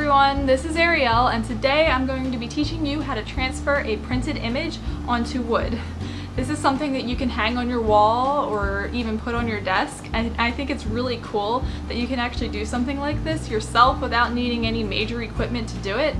everyone, this is Ariel, and today I'm going to be teaching you how to transfer a printed image onto wood. This is something that you can hang on your wall or even put on your desk, and I think it's really cool that you can actually do something like this yourself without needing any major equipment to do it.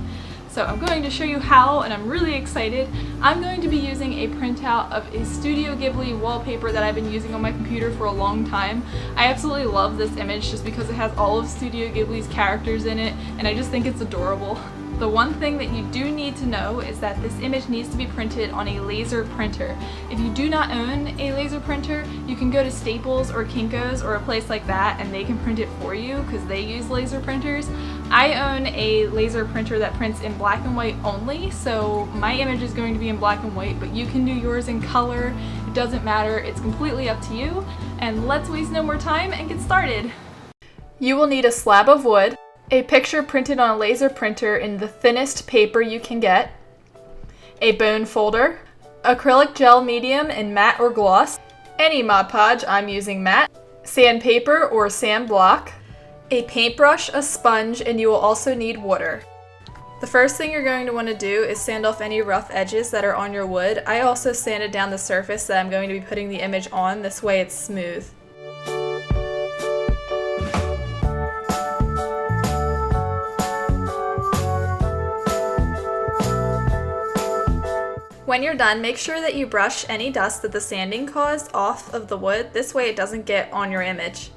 So I'm going to show you how, and I'm really excited. I'm going to be using a printout of a Studio Ghibli wallpaper that I've been using on my computer for a long time. I absolutely love this image just because it has all of Studio Ghibli's characters in it, and I just think it's adorable. The one thing that you do need to know is that this image needs to be printed on a laser printer. If you do not own a laser printer, you can go to Staples or Kinko's or a place like that and they can print it for you because they use laser printers. I own a laser printer that prints in black and white only, so my image is going to be in black and white, but you can do yours in color. It doesn't matter, it's completely up to you. And let's waste no more time and get started. You will need a slab of wood, a picture printed on a laser printer in the thinnest paper you can get, a bone folder, acrylic gel medium in matte or gloss, any Mod Podge, I'm using matte, sandpaper or sand block, a paintbrush, a sponge, and you will also need water. The first thing you're going to want to do is sand off any rough edges that are on your wood. I also sanded down the surface that I'm going to be putting the image on, this way it's smooth. When you're done, make sure that you brush any dust that the sanding caused off of the wood. This way it doesn't get on your image.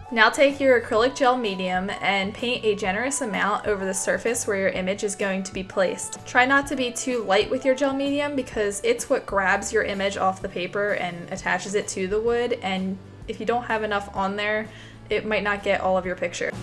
Now take your acrylic gel medium and paint a generous amount over the surface where your image is going to be placed. Try not to be too light with your gel medium because it's what grabs your image off the paper and attaches it to the wood, and if you don't have enough on there, it might not get all of your picture.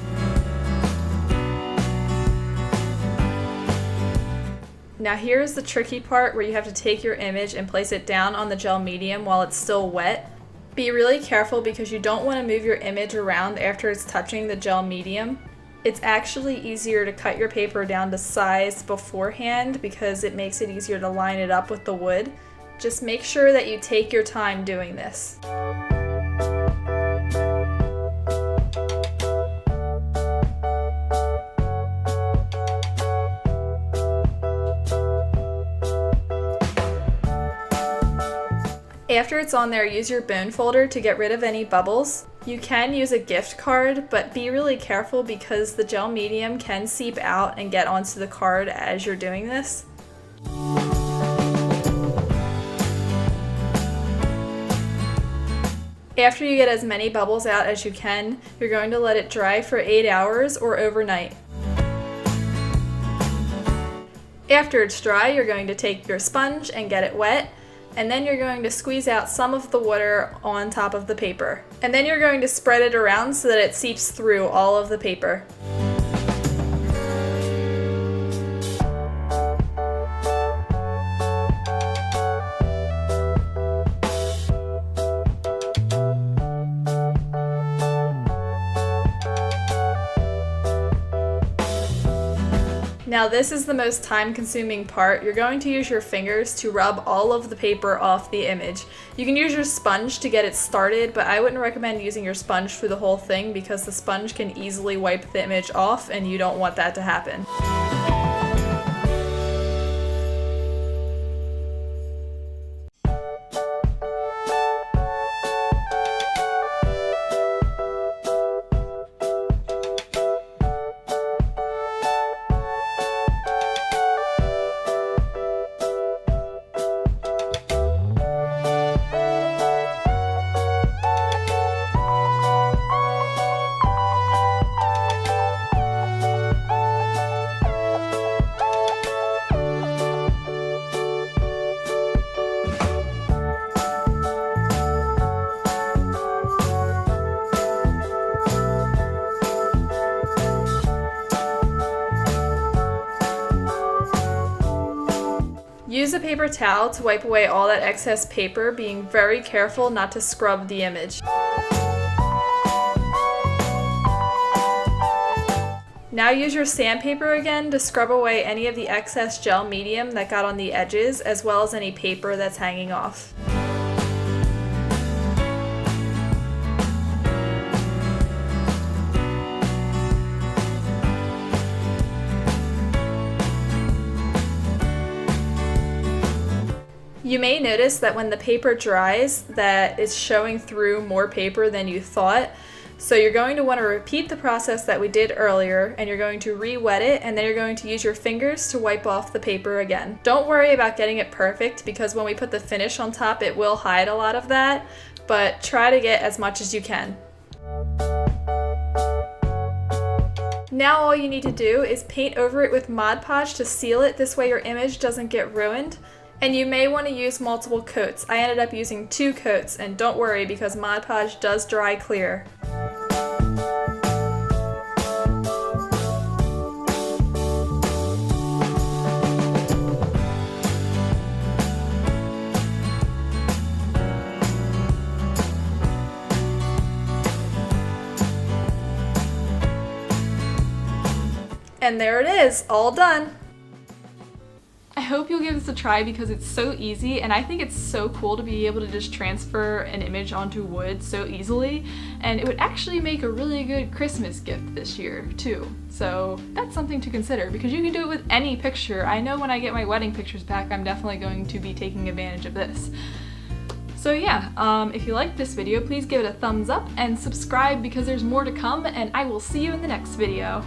Now here's the tricky part where you have to take your image and place it down on the gel medium while it's still wet. Be really careful because you don't want to move your image around after it's touching the gel medium. It's actually easier to cut your paper down to size beforehand because it makes it easier to line it up with the wood. Just make sure that you take your time doing this. After it's on there, use your bone folder to get rid of any bubbles. You can use a gift card, but be really careful because the gel medium can seep out and get onto the card as you're doing this. After you get as many bubbles out as you can, you're going to let it dry for 8 hours or overnight. After it's dry, you're going to take your sponge and get it wet. And then you're going to squeeze out some of the water on top of the paper. And then you're going to spread it around so that it seeps through all of the paper. Now this is the most time-consuming part. You're going to use your fingers to rub all of the paper off the image. You can use your sponge to get it started, but I wouldn't recommend using your sponge through the whole thing because the sponge can easily wipe the image off and you don't want that to happen. Use a paper towel to wipe away all that excess paper, being very careful not to scrub the image. Now use your sandpaper again to scrub away any of the excess gel medium that got on the edges, as well as any paper that's hanging off. You may notice that when the paper dries that it's showing through more paper than you thought. So you're going to want to repeat the process that we did earlier, and you're going to re-wet it, and then you're going to use your fingers to wipe off the paper again. Don't worry about getting it perfect, because when we put the finish on top it will hide a lot of that, but try to get as much as you can. Now all you need to do is paint over it with Mod Podge to seal it, this way your image doesn't get ruined. And you may want to use multiple coats. I ended up using 2 coats, and don't worry because Mod Podge does dry clear. And there it is, all done. I hope you'll give this a try because it's so easy, and I think it's so cool to be able to just transfer an image onto wood so easily, and it would actually make a really good Christmas gift this year too. So that's something to consider because you can do it with any picture. I know when I get my wedding pictures back, I'm definitely going to be taking advantage of this. So yeah, if you liked this video, please give it a thumbs up and subscribe because there's more to come, and I will see you in the next video.